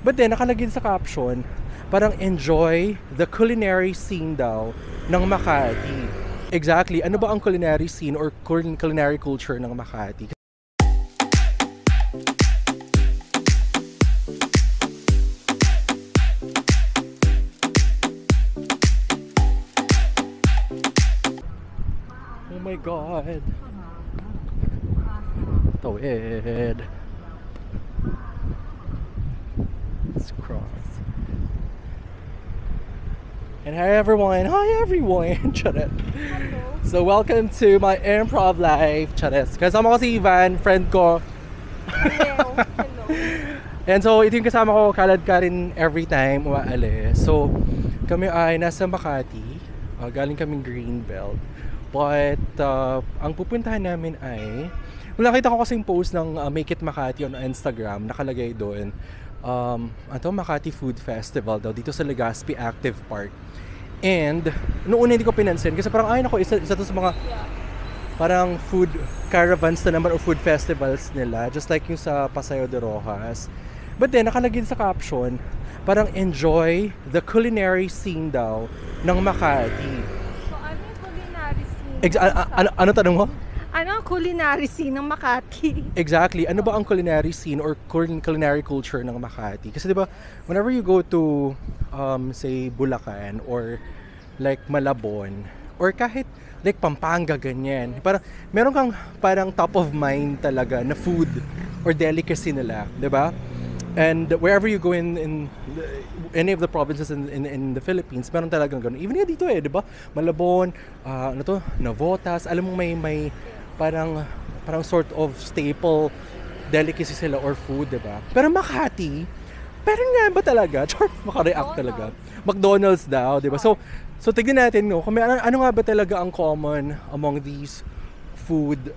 But then, nakalagay sa caption, parang enjoy the culinary scene daw ng Makati. Exactly. Ano ba ang culinary scene or culinary culture ng Makati? Oh my God. Tawid. Let's cross. And hi everyone! Hi everyone! Charet. So welcome to my improv life. Charet. Kasama ko si Ivan, friend ko. Hello. And so ito yung kasama ko, kalad ka rin every time umaalis. So kami ay nasa Makati. Galing kaming Greenbelt. But ang pupuntahan namin ay, nakita ko kasing post ng Make It Makati on Instagram, nakalagay doon, Makati Food Festival daw dito sa Legazpi Active Park. And noong una hindi ko pinansin kasi parang ay nako, isa to sa mga parang food caravans na naman o food festivals nila, just like yung sa Paseo de Rojas. But then nakalagay sa caption, parang enjoy the culinary scene daw ng Makati. So ano yung culinary scene? Ano tanong mo? Ano ang culinary scene ng Makati? Exactly. Ano ba ang culinary scene or culinary culture ng Makati? Kasi 'di ba, whenever you go to say Bulacan or like Malabon or kahit like Pampanga ganyan, parang meron kang parang top of mind talaga na food or delicacy nila, 'di ba? And wherever you go in any of the provinces in the Philippines, meron talagang gano'n. Even dito di ba? Malabon, Navotas, alam mo may parang sort of staple delicacy sila or food, di ba? Pero Makati, parang nga ba talaga? Char, makareact talaga. McDonald's daw, di ba? So tignan natin kung ano nga ba talaga ang common among these food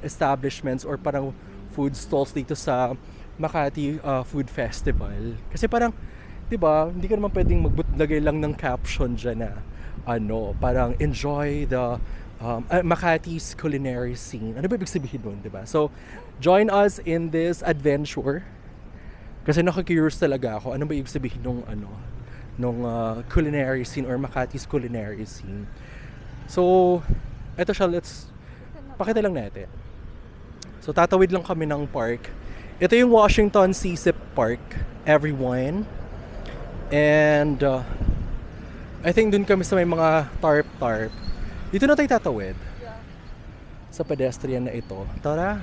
establishments or parang food stalls dito sa Makati Food Festival. Kasi parang, di ba, hindi ka naman pwedeng maglagay lang ng caption dyan na parang enjoy the Makati's culinary scene. Ano ba ibig sabihin nun, di ba? So, join us in this adventure. Kasi nakakurious talaga ako, ano ba ibig sabihin nung culinary scene or Makati's culinary scene. So, eto siya, pakita lang natin. So, tatawid lang kami ng park. Ito yung Washington Seasip Park, everyone. And I think dun kami sa may mga tarp. Dito na tayo tatawid. Yeah. Sa pedestrian na ito. Tara.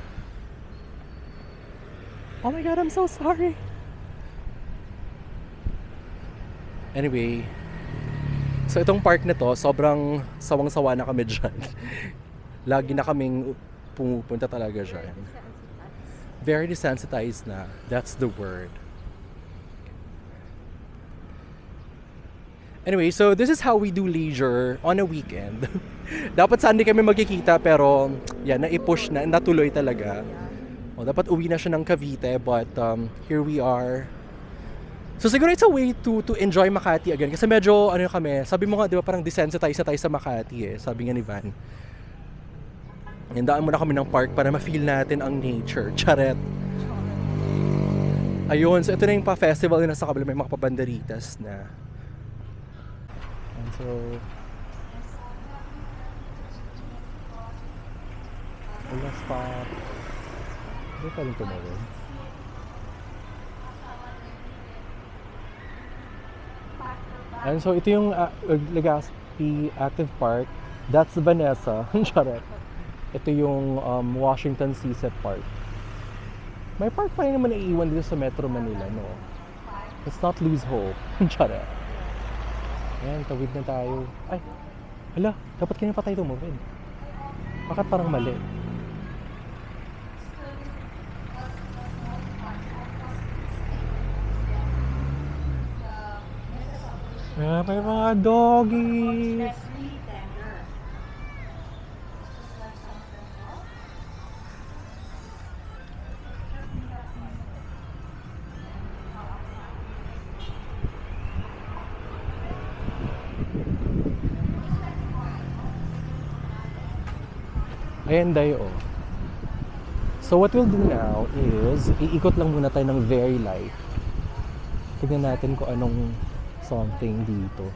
Oh my God, I'm so sorry. Anyway, so itong park na to, sobrang sawang-sawa na kami dyan. Lagi na kaming pumupunta talaga dyan. Very desensitized na. That's the word. Anyway, so this is how we do leisure on a weekend. Dapat Sunday kami magkikita pero na-push na, natuloy talaga. Dapat uwi na siya ng Cavite but here we are. So siguro it's a way to enjoy Makati again kasi medyo kami, sabi mo nga 'di ba parang desensitized na tayo sa Makati sabi nga ni Van. Handaan muna kami ng park para ma-feel natin ang nature. Charet. Ayun, so ito na yung pa-festival na sa kabila, may mga pabanderitas na. And so let's stop. Hindi pa rin tumawin. And so ito yung Legazpi Active Park. That's Vanessa. Charet. Ito yung Washington Seasip Park. May park pa rin naman naiiwan dito sa Metro Manila, no? Let's not lose hope. Charet. Ayan, tawid na tayo. Ay, hala, dapat kanina pa tayo tumawid. Bakit parang mali? May mga doggies. Ayan dayo. So what we'll do now is iikot lang muna tayo ng very light. Tignan natin kung anong something dito.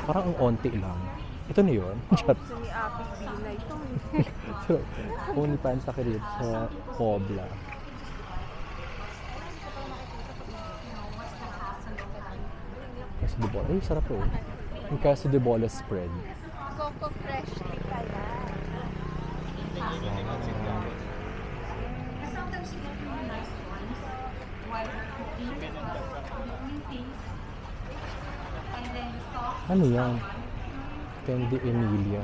Parang ang onti lang. Ito na yun. Chat. Sumiapit sila ito. So, OnlyFans na kayo sa Pobla. Queso de bola. Ay, sarap eh. Yung queso de bola spread. Coco fresh tea kaya. Ano yan? Candy Emilia.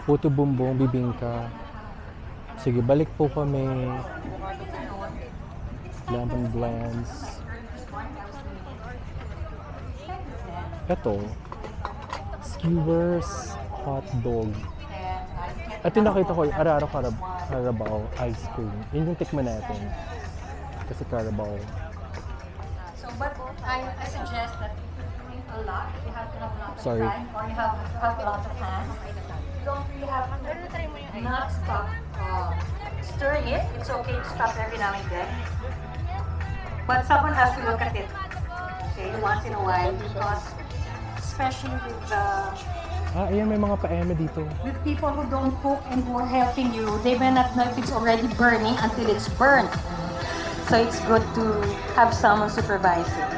Puto bumbong, bibingka. Sige, balik po kami. Lemon blends. Ito. Skewers hot dog. At yung nakita ko yung Araro Carabao ice cream. Yun yung tikman natin. Kasi Carabao. So, but I suggest that if you're doing a lot, you have to have a lot of Sorry. time, or you have a lot of hands. You don't really have to not stop stirring it. It's okay to stop every now and then. But someone has to look at it, okay, once in a while, because especially Ayan, may mga paeme dito. with people who don't cook and who are helping you, they may not know if it's already burning until it's burnt. So it's good to have someone supervising.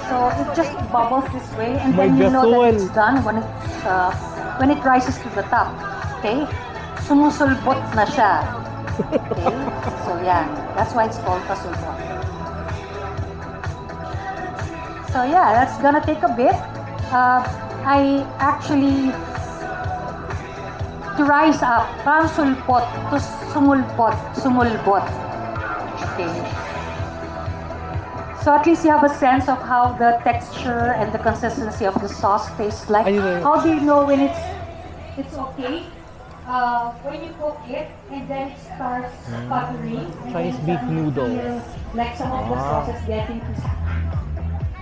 So it just bubbles this way, and My then you know that gasol. it's done when it rises to the top. Okay, sumusulbot na siya. Okay, so yeah, that's why it's called pasulbot. So yeah, that's gonna take a bit. I actually to rise up from sulpot to sumulbot. Okay. So at least you have a sense of how the texture and the consistency of the sauce tastes like. How do you know when it's okay? When you cook it and then it starts sputtering. and Chinese then beef suddenly you noodles. feel like some of the sauce is getting to,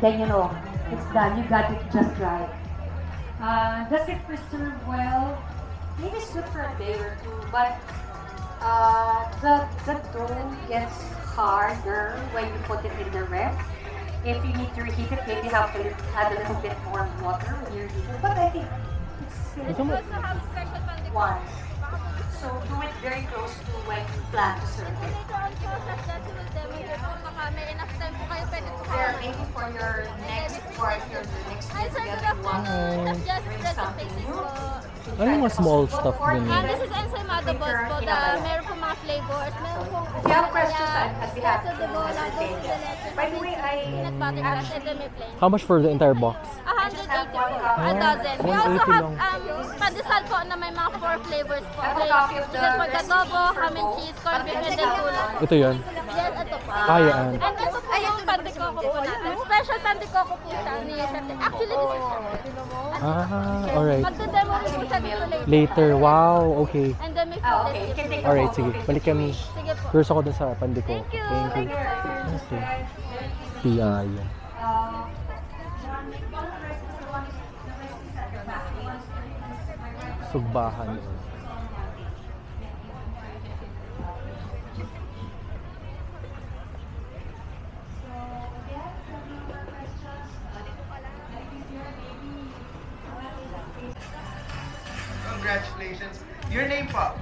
then you know it's done. You got it just right. Does it preserve well? Maybe it's good for a day or two, but the dough gets harder when you put it in the ref. If you need to reheat it, maybe you have to add a little bit more water when you reheat it. But I think it's Ito mo. Also have special pandikok. once. So do it very close to when you plan to serve it. Ito ang process dati with them. Hindi po baka may enough time po kayo pwede po There, maybe for your next part, your next Ay, sir, meal, good you want afternoon. to Just bring recipe something new. po. Ano yung mga small stuff din yun? This is ensaymada balls po. Meron po mga flavors. Meron po If you have questions, I'd be happy queso de to bola, entertain dulce de them. leche, By the way, peanut butter crust, and then may plain. How much for the entire box? 180 po. A dozen. We 180 also have lang. pandesal po na may mga 4 flavors po. I have a copy of the Chicken pork adobo, recipe ham and cheese, corned beef, and then tulang. Ito yun. Yes, ito po. Yan. And ito po yung pandikoko po natin. Special pandikoko po siya ni Chef. Actually, this is Chef. Alright. Magdademo rin po siya dito later. Later, wow, okay. And then may Ah, food okay. You can take a Alright, photo. sige. Balik kami. Sige po. Curious ako dun sa pandiko. Thank you. Thank you. Okay. Piyaya. Sugbahan. Congratulations. Your name po?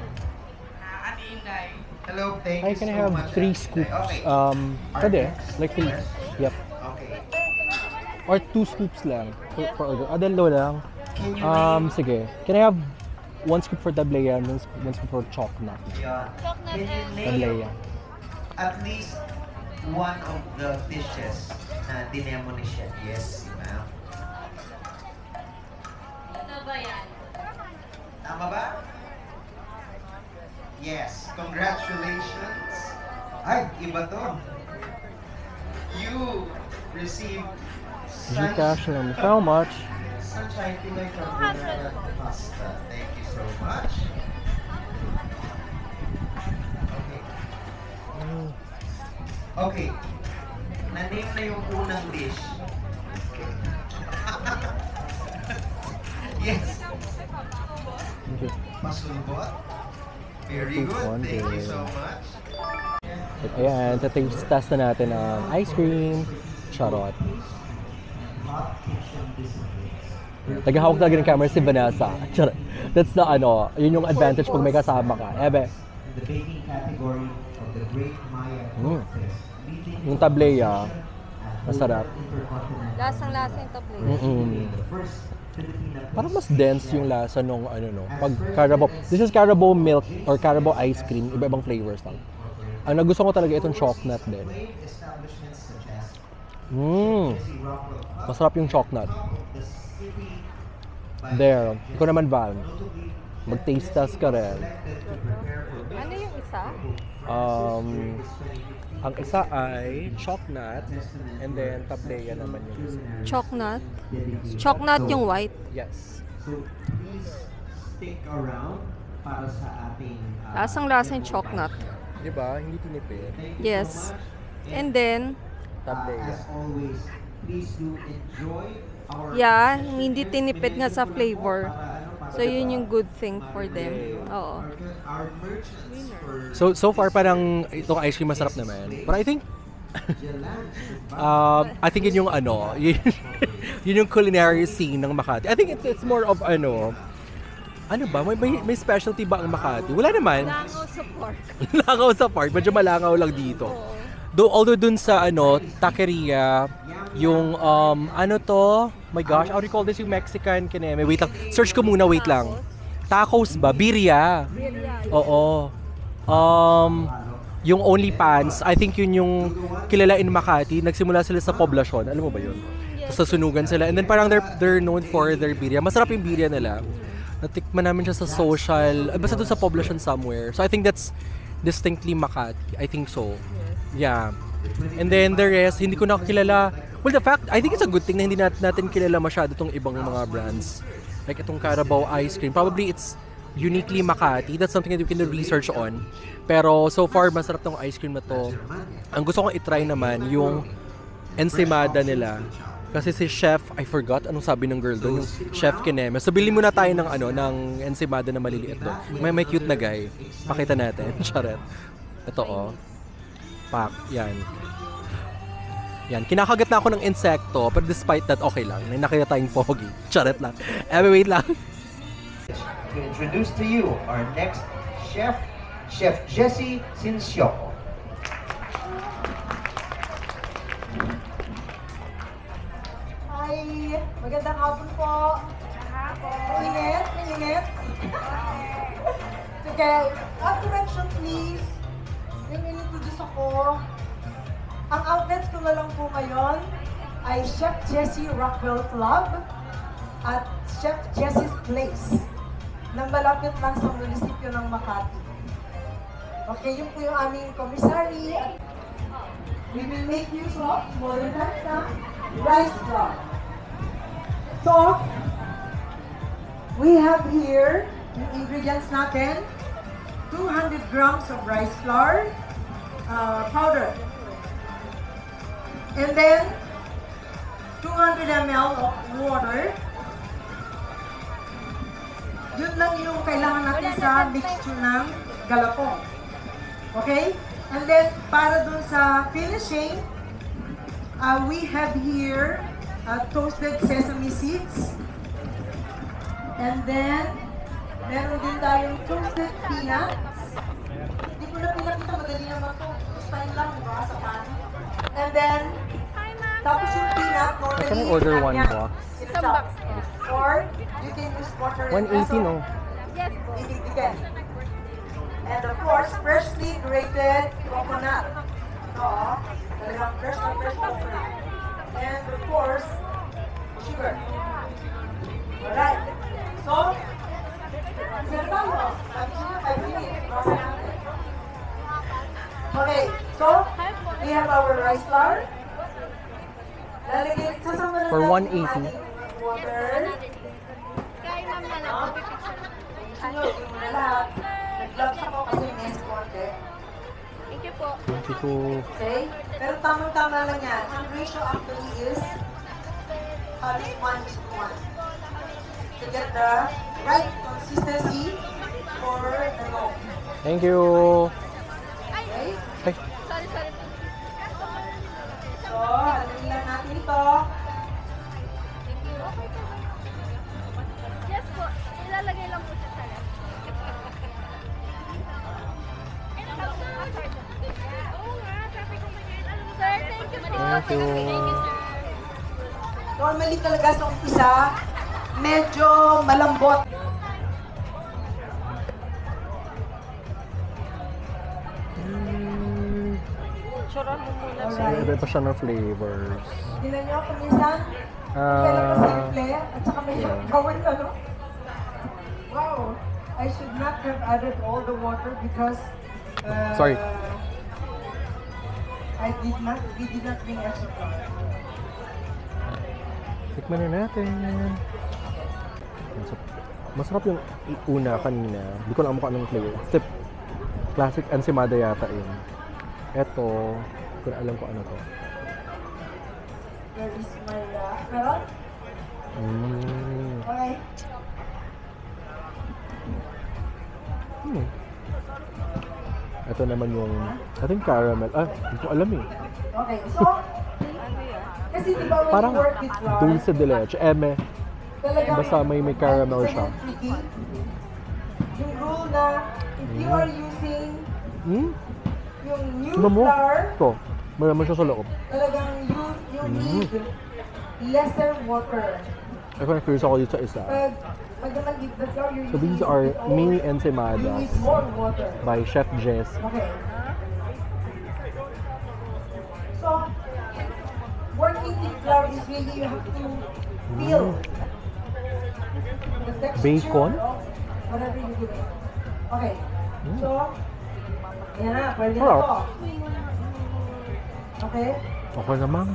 Ate Inday. Hello, thank Hi, you can I so have much. 3 scoops? Okay. Pwede? Like 3? Yep. Okay. Or 2 scoops lang for order. Dalawa lang. Can you name? Sige. Can I have 1 scoop for tablea and 1 scoop for chocolate? Yeah. Chocolate Can you and name Tablea. at least one of the dishes na dinemo ni Chef? Yes, ma'am. Ano ba yan? Tama ba? Yes. Congratulations. Ay, iba to. You received Gcash lang. How much? Sunshine Pinoy Carbonara Pasta. Thank you so much. Okay. Okay. Na-name na yung unang dish. Okay. Yes. Okay. Pasulbot. Very Food good. Thank you wonder. so much. At ayan, test na natin ang ice cream. Charot. Tagahawak talaga ng camera si Vanessa. Charot. That's the yun yung advantage pag may kasama ka. Ebe. The baking category of the Great Maya Contest. Yung tableya, masarap. Lasang-lasa yung tablets. Parang mas dense yung lasa nung pag Carabao. This is Carabao milk or Carabao ice cream, iba-ibang flavors lang. Ang nagustuhan ko talaga itong chocolate din. Masarap yung chocolate. There. Ikaw naman, Val. Mag-taste test ka rin. Ano yung isa? Ang isa ay chocolate and then tableya naman yung isa. Chocnut? Chocnut yung white? Yes. So please stick around para sa ating Lasang-lasa yung chocnut. Diba? Hindi tinipid. Yes. And then, Tableya. as always, please do enjoy our yeah, hindi tinipid nga sa flavor. So, yun yung good thing for them. Oo. our merchants for So far parang itong ice cream masarap naman. But I think yun yung yun yung culinary scene ng Makati. I think it's more of ano ba? May specialty ba ang Makati? Wala naman. Langaw sa pork. Langaw sa park. Medyo malangaw lang dito. Although dun sa taqueria, yung my gosh, how do you call this yung Mexican kineme? Wait lang. Search ko muna, wait lang. Tacos ba? Birria. Oo. Yung OnlyPants, I think yun yung kilala in Makati. Nagsimula sila sa poblasyon. Alam mo ba yun? Tapos sunugan sila. And then parang they're known for their birria. Masarap yung birria nila. Natikman namin siya sa social, basta doon sa poblasyon somewhere. So I think that's distinctly Makati. I think so. Yeah. And then the rest, hindi ko na kilala. Well, the fact, I think it's a good thing na hindi natin kilala masyado itong ibang mga brands. Like itong Carabao ice cream. Probably it's uniquely Makati. That's something that you can research on. Pero so far, masarap tong ice cream na to. Ang gusto kong itry naman, yung ensaymada nila. Kasi si Chef, I forgot anong sabi ng girl doon, yung Chef Kineme. So bili muna tayo ng ensaymada na maliliit doon. May cute na guy. Pakita natin. Charot. Ito Pak. Yan. Yan. Kinakagat na ako ng insekto, but despite that, okay lang. May nakita tayong pogi. Charot lang. Wait lang. to introduce to you our next chef, Chef Jessie Sinsyoco. Hi! Magandang hapon po. Mainit? Mainit? Sige, attention please. Yung in-introduce ako. Ang outlets ko na lang po ngayon ay Chef Jessie Rockwell Club at Chef Jessie's Place na malapit lang sa munisipyo ng Makati. Okay, yun po yung aming commissary at we will make use of modern times na rice flour. So, we have here yung ingredients natin, 200 grams of rice flour powder. And then, 200 ml of water. Yun lang yung kailangan natin sa mixture ng galapong. Okay? And then, para dun sa finishing, we have here toasted sesame seeds. And then, meron din tayong toasted peanuts. Hindi ko na pinakita, madali naman ito. Gustahin lang, diba? Sa pan. And then, tapos yung peanut, normally, Can I order one box? Isang box. Or, you can use water and 180 no? Yes. Itigdigan. And of course, freshly grated coconut. Ito, talagang fresh coconut. And of course, sugar. Alright. So, sir tayo. 5 minutes. Okay. So, we have our rice flour. Lalagay, sasama lang For natin 180. yung ating water. Kaya ma'am na lang. Sunod, yung na lahat. Nag-gloves ako kasi may konti. Thank you po. Hindi ko... Okay? Pero tamang-tama lang yan. Ang ratio actually is halos 1:1 to get the right consistency for the dough. Thank you! Okay? Ay, dito. Yes po, ilalagay lang po siya sa ref. Oo nga, sabi ko sir, thank you po. Thank you. Thank you, sir. Normally talaga sa umpisa, medyo malambot. May iba pa siya ng flavors. Tingnan nyo, kuminsan, kailan pa simple, at saka may gawin ano. Wow, I should not have added all the water because Sorry. we did not bring extra water. Tikman na natin. Masarap yung una kanina. Hindi ko alam kung anong flavor. Tip. Classic ensaymada yata yun. Eto, hindi ko na alam kung ano to. Where is my meron? Okay. Ito naman yung, I think caramel. Hindi ko alam eh. Okay, so, kasi di ba when Parang you work with flour, dulce de leche. talagang, basta may caramel it's a siya. little tricky. Yung rule na, if you are using yung new Tignan mo. flour, Ito. Malaman siya sa loob. talagang you need lesser water. Ako na-curious ako dito sa isa. Pag naman with the flour, you're So these using are it all, mini you ensaymadas need more water. by Chef Jess. Okay. So, working with flour is really, you have to feel the texture Bacon? of whatever you're doing. Okay. So, yan na, pwede na Sarap. to. Okay? Okay naman.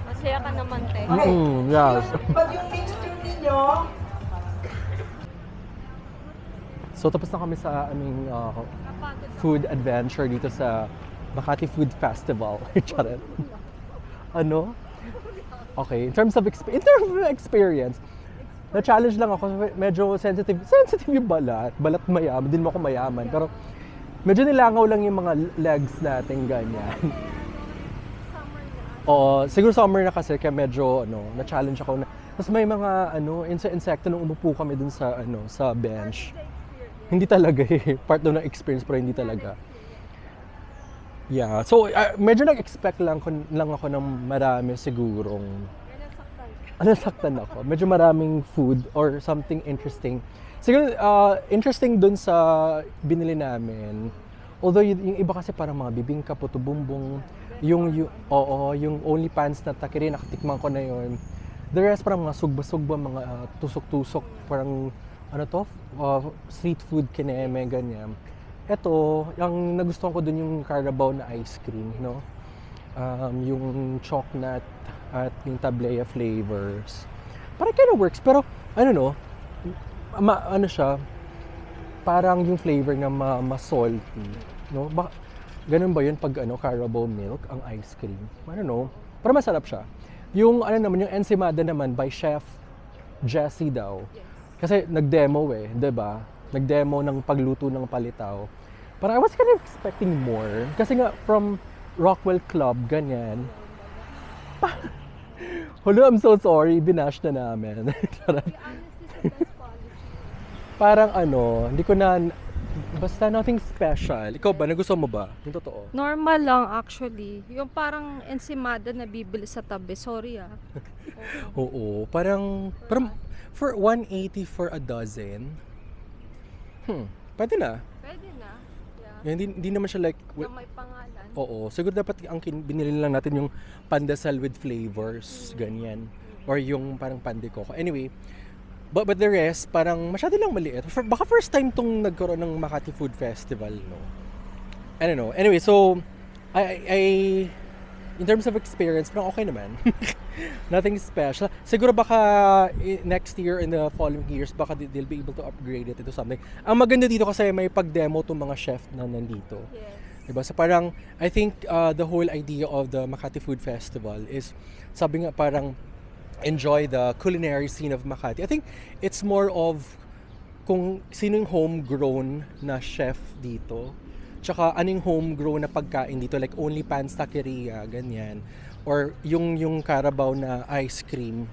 Masaya ka naman, te. Okay. Yes. Pag yung mixture ninyo, So tapos na kami sa aming food adventure dito sa Makati Food Festival. Charot. Ano? Okay, in terms of experience, na-challenge lang ako. Medyo sensitive yung balat. Balat mayaman. Din mo ako mayaman. Pero medyo nilangaw lang yung mga legs natin ganyan. Oo, siguro summer na kasi kaya medyo na-challenge ako na. Tapos may mga insekto nung umupo kami dun sa sa bench. Hindi talaga eh. Part ng experience pero hindi talaga. Yeah. So medyo nag-expect lang ako ng marami sigurong nasaktan ako. Medyo maraming food or something interesting. Siguro interesting dun sa binili namin. Although yung iba kasi parang mga bibingka, puto bumbong, yung OnlyFans na takiri, nakatikman ko na yon. The rest parang mga sugba-sugba, mga tusok-tusok, parang street food kineme, ganyan. Ito, yung nagustuhan ko dun yung Carabao na ice cream, no? Yung chocolate at yung tablea flavors. Parang kind of works, pero siya, parang yung flavor na ma-salty, no? Ganun ba yun pag Carabao milk, ang ice cream? I don't know. Pero masarap siya. Yung yung ensaymada naman by Chef Jessie daw. Kasi nag-demo 'di ba? Nag-demo ng pagluto ng palitaw. Parang I was kind of expecting more. Kasi nga from Rockwell Club, ganyan. Hello, I'm so sorry. Binash na namin. Parang hindi ko na, basta nothing special. Ikaw ba? Nagustuhan mo ba? Yung totoo? Normal lang actually. Yung parang ensaymada na bibili sa tabi. Sorry Oo. Parang for 180 for a dozen. Pwede na. Pwede na. Yeah. Hindi naman siya like... Na may pangalan. Oo. Siguro dapat ang binili lang natin yung pandesal with flavors. Ganyan. Or yung parang pandikoko. Anyway, but the rest, parang masyado lang maliit. Baka first time tong nagkaroon ng Makati Food Festival, no? I don't know. Anyway, so, I in terms of experience, parang okay naman. Nothing special. Siguro baka next year, in the following years, baka they'll be able to upgrade it into something. Ang maganda dito kasi may pag-demo tong mga chef na nandito. Yes. Diba? So parang, I think the whole idea of the Makati Food Festival is, sabi nga parang, enjoy the culinary scene of Makati. I think it's more of kung sino yung homegrown na chef dito. Tsaka anong homegrown na pagkain dito, like only Pan's Taqueria, ganyan. Or yung Carabao na ice cream.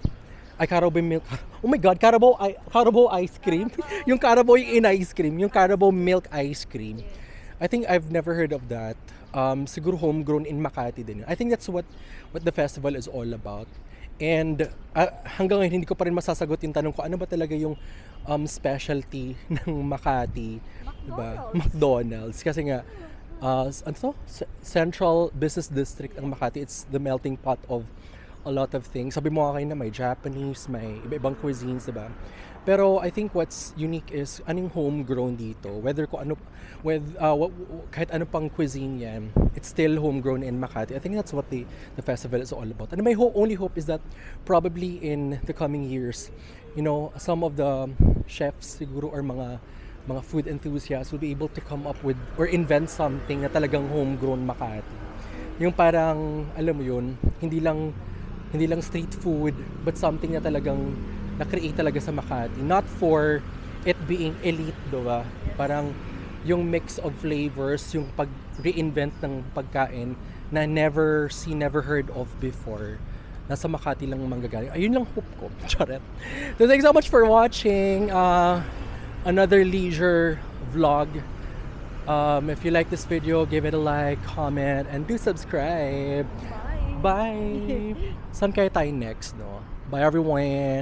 Ay, Carabao milk. Oh my God, Carabao ice cream. Yung Carabao in ice cream, yung Carabao milk ice cream. I think I've never heard of that. Siguro homegrown in Makati din. I think that's what the festival is all about. And hanggang ngayon hindi ko pa rin masasagot yung tanong ko, ano ba talaga yung specialty ng Makati, diba? McDonald's. Kasi nga Central Business District ng Makati, it's the melting pot of a lot of things. Sabi mo nga kayo na may Japanese, may iba-ibang cuisines, diba? Pero I think what's unique is anong homegrown dito. Whether ko ano, kahit ano pang cuisine yan, it's still homegrown in Makati. I think that's what the festival is all about. And my only hope is that probably in the coming years, you know, some of the chefs siguro or mga food enthusiasts will be able to come up with or invent something na talagang homegrown Makati. Yung parang, alam mo yun, hindi lang street food, but something na talagang na-create talaga sa Makati. Not for it being elite, diba? Parang yung mix of flavors, yung pag-reinvent ng pagkain na never heard of before. Nasa Makati lang manggagaling. Ayun lang hope ko. Charet. So thanks so much for watching another leisure vlog. If you like this video, give it a like, comment, and do subscribe. Bye! Saan kaya tayo next, no? Bye everyone!